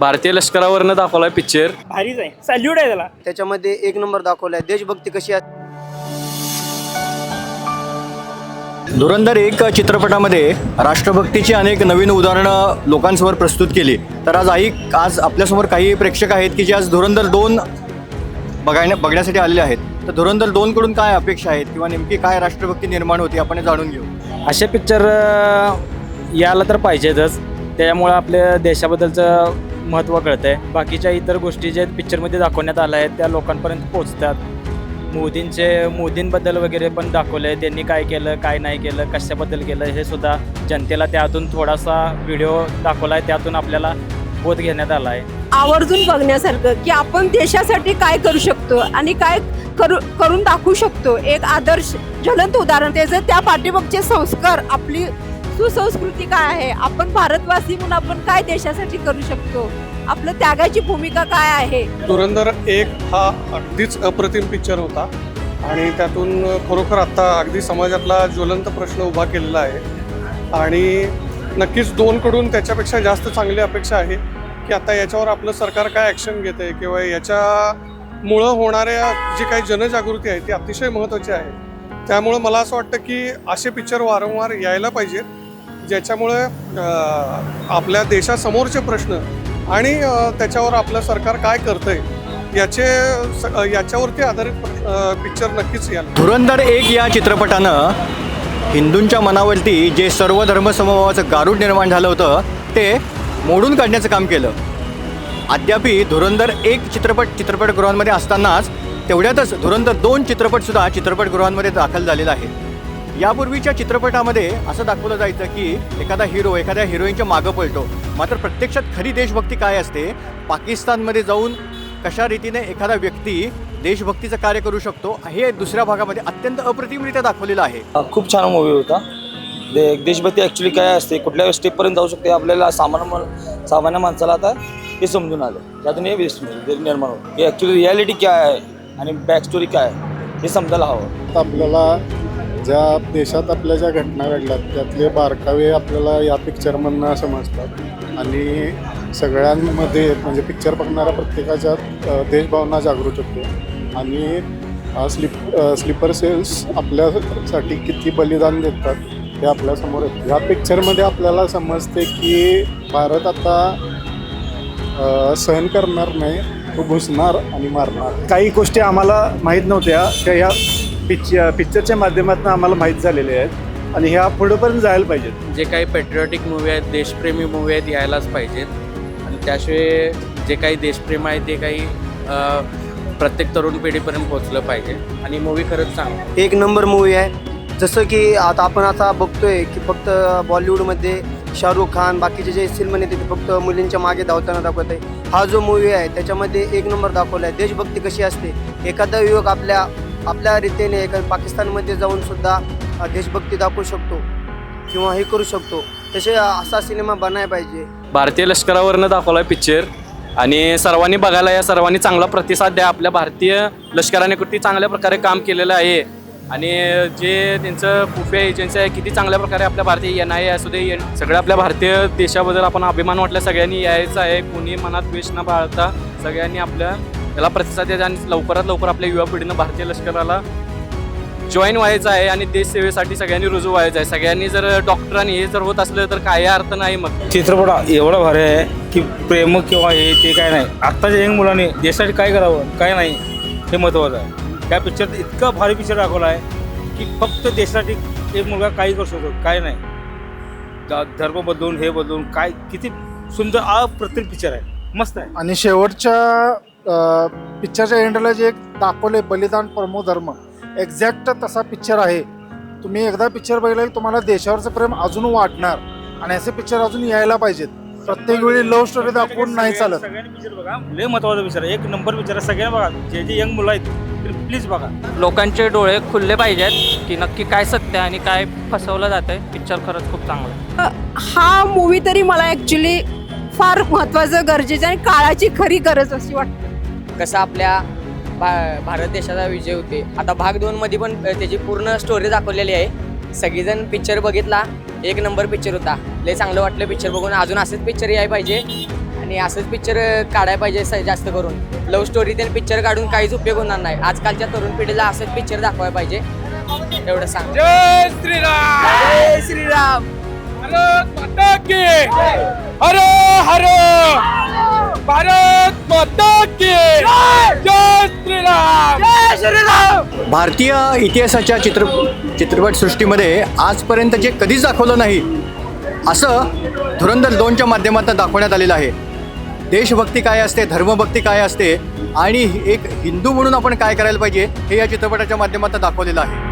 भारतीय लष्करावरनं दाखवलाय पिक्चर. भारीच आहे, सॅल्यूट आहे त्याला. त्याच्यामध्ये एक नंबर दाखवलाय. देशभक्ती कशी आहे. धुरंधर 1 चित्रपटामध्ये राष्ट्रभक्तीची अनेक नवीन उदाहरणं लोकांसमोर प्रस्तुत केली. तर आज आपल्यासमोर काही प्रेक्षक आहेत की जे आज धुरंधर 2 बघण्यासाठी आलेले आहेत. तर धुरंधर 2 कडून काय अपेक्षा आहेत किंवा नेमकी काय राष्ट्रभक्ती निर्माण होती आपण हे जाणून घेऊ. असे पिक्चर यायला तर पाहिजेतच. त्यामुळे आपल्या देशाबद्दलचं महत्त्व कळतं आहे. बाकीच्या इतर गोष्टी ज्या पिक्चरमध्ये दाखवण्यात आल्या आहेत त्या लोकांपर्यंत पोचतात. मोदींबद्दल वगैरे पण दाखवलं आहे. त्यांनी काय केलं, काय नाही केलं, कशाबद्दल केलं हे सुद्धा जनतेला त्यातून थोडासा व्हिडिओ दाखवला आहे. त्यातून आपल्याला बोध घेण्यात आला आहे. आवर्जून बघण्यासारखं की आपण देशासाठी काय करू शकतो आणि काय करून दाखवू शकतो. एक आदर्श ज्वलंत उदाहरण त्याचं, त्या पाठीमागचे संस्कार, आपली सुसंस्कृती काय आहे, आपण भारतवासी म्हणून आपण काय देशासाठी करू शकतो, आपलं त्यागाची भूमिका काय आहे. धुरंधर 1 हा अगदीच अप्रतिम पिक्चर होता आणि त्यातून खरोखर आत्ता अगदी समाजातला ज्वलंत प्रश्न उभा केलेला आहे. आणि नक्कीच 2 कडून त्याच्यापेक्षा जास्त चांगली अपेक्षा आहे की आता याच्यावर आपलं सरकार काय ॲक्शन घेतं आहे किंवा याच्यामुळं होणाऱ्या जी काही जनजागृती आहे ती अतिशय महत्त्वाची आहे. त्यामुळं मला असं वाटतं की असे पिक्चर वारंवार यायला पाहिजेत ज्याच्यामुळे आपल्या देशासमोरचे प्रश्न आणि त्याच्यावर आपलं सरकार काय करतंय याच्यावरती आधारित पिक्चर नक्कीच यायला. धुरंधर 1 या चित्रपटानं हिंदूंच्या मनावरती जे सर्व धर्मसमभावाचं गारूड निर्माण झालं होतं ते मोडून काढण्याचं काम केलं. अद्यापि धुरंधर 1 चित्रपटगृहांमध्ये असतानाच तेवढ्यातच धुरंधर 2 चित्रपटसुद्धा चित्रपटगृहांमध्ये दाखल झालेला आहे. यापूर्वीच्या चित्रपटामध्ये असं दाखवलं जायचं की एखादा हिरो एखाद्या हिरोईनच्या मागं पळतो. मात्र प्रत्यक्षात खरी देशभक्ती काय असते, पाकिस्तानमध्ये जाऊन कशा रीतीने एखादा व्यक्ती देशभक्तीचं कार्य करू शकतो हे दुसऱ्या भागामध्ये अत्यंत अप्रतिमरित्या दाखवलेलं आहे. खूप छान मूवी होता. देशभक्ती ॲक्च्युली काय असते, कुठल्या स्टेपपर्यंत जाऊ शकते आपल्याला सामान्य माणसाला आता हे समजून आलं. त्यातून हे वेस्ट निर्माण होतं की ॲक्च्युली रियालिटी काय आहे आणि बॅकस्टोरी काय आहे हे समजायला हवं. आपल्याला ज्या देशात आपल्या ज्या घटना घडल्यात त्यातले बारकावे आपल्याला या पिक्चरमधनं समजतात आणि सगळ्यांमध्ये म्हणजे पिक्चर बघणाऱ्या प्रत्येकाच्या देशभावना जागृत होते. आणि स्लीपर सेल्स आपल्यासाठी किती बलिदान देतात हे आपल्यासमोर येतं. ह्या पिक्चरमध्ये आपल्याला समजते की भारत आता सहन करणार नाही, तो घुसणार आणि मारणार. काही गोष्टी आम्हाला माहीत नव्हत्या त्या ह्या पिक्चरच्या माध्यमातून आम्हाला माहीत झालेल्या आहेत आणि ह्या पुढेपर्यंत जायला पाहिजेत. जे काही पॅट्रिऑटिक मूवी आहेत, देशप्रेमी मूवी आहेत यायलाच पाहिजेत. आणि त्याशिवाय जे काही देशप्रेम आहे ते काही प्रत्येक तरुण पिढीपर्यंत पोहोचलं पाहिजे. आणि मूवी खरंच चांगली एक नंबर मूवी आहे. जसं की आता बघतोय की फक्त बॉलिवूडमध्ये शाहरुख खान बाकीचे जे सिनेमे येते ते फक्त मुलींच्या मागे धावताना दाखवत आहे. हा जो मूवी आहे त्याच्यामध्ये एक नंबर दाखवला आहे. देशभक्ती कशी असते, एखादा युवक आपल्या रीतीने पाकिस्तानमध्ये जाऊन सुद्धा देशभक्ती दाखवू शकतो किंवा हे करू शकतो. तसे असा सिनेमा बनायला पाहिजे. भारतीय लष्करावरनं दाखवलाय पिक्चर आणि सर्वांनी बघायला या. सर्वांनी चांगला प्रतिसाद द्या. आपल्या भारतीय लष्कराने किती चांगल्या प्रकारे काम केलेलं आहे आणि जे त्यांचं खुफिया एजन्सी आहे किती चांगल्या प्रकारे आपल्या भारतीय NIA असू दे सगळ्या आपल्या भारतीय देशाबद्दल आपण अभिमान वाटला. सगळ्यांनी यायचं आहे. कोणी मनात द्वेष न बाळगता सगळ्यांनी आपल्या त्याला प्रतिसाद द्यायचा आणि लवकरात लवकर आपल्या युवा पिढीनं भारतीय लष्कराला जॉईन व्हायचं आहे आणि देशसेवेसाठी सगळ्यांनी रुजू व्हायचं आहे. सगळ्यांनी जर डॉक्टरांनी हे जर होत असलं तर काय अर्थ नाही. मग चित्रपट एवढा भारी आहे की प्रेम किंवा हे ते काय नाही. आत्ताच्या यंग मुलांनी देशासाठी काय करावं काय नाही हे महत्त्वाचं आहे. त्या पिक्चर इतका भारी पिक्चर दाखवला आहे की फक्त देशासाठी एक मुलगा काही करू शकतो काय नाही. धर्म बदलून हे बदलून काय किती सुंदर अप्रतिम पिक्चर आहे. मस्त आहे. आणि शेवटच्या पिक्चरच्या एंडला जे दाखवले बलिदान परमो धर्म एक्झॅक्ट तसा पिक्चर आहे. तुम्ही एकदा पिक्चर बघितला की तुम्हाला देशावरचं प्रेम अजून वाटणार आणि असे पिक्चर अजून यायला पाहिजेत. प्रत्येक वेळी लव्ह स्टोरी दाखवून नाही चालत. सगळ्यांनी पिक्चर बघा. लय महत्त्वाचा पिक्चर आहे. एक नंबर पिक्चर आहे. सगळ्यांना बघा. जे यंग मुलं आहेत प्लीज बघा. लोकांचे डोळे खुलले पाहिजेत की नक्की काय सत्य आणि काय फसवलं जातंय. पिक्चर खरंच खूप चांगला आहे. हा मूवी तरी मला ॲक्च्युली फार महत्त्वाचं, गरजेचं आणि काळाची खरी गरज अशी वाटते. कसं आपल्या भारत देशाचा विजय होते. आता भाग 2 मध्ये पण त्याची पूर्ण स्टोरी दाखवलेली आहे. सगळीजण पिक्चर बघितला. एक नंबर पिक्चर होता. लय चांगलं वाटलं पिक्चर बघून. अजून असेच पिक्चर यायला पाहिजे आणि आणि असंच पिक्चर काढायला पाहिजे जास्त करून. लव्ह स्टोरी त्याने पिक्चर काढून काहीच उपयोग होणार नाही. आजकालच्या तरुण पिढीला असंच पिक्चर दाखवायला पाहिजे, एवढं सांग. जय श्रीराम. जय श्रीराम. भारत माता की हर हर भारत माता की जय श्रीराम. जय श्रीराम. भारतीय इतिहासाच्या चित्रपटसृष्टीमध्ये आजपर्यंत जे कधीच दाखवलं नाही असं धुरंधर 2च्या माध्यमातून दाखवण्यात आलेलं आहे. देशभक्ती काय असते, धर्मभक्ती काय असते आणि एक हिंदू म्हणून आपण काय करायला पाहिजे हे या चित्रपटाच्या माध्यमातून दाखवलेलं आहे.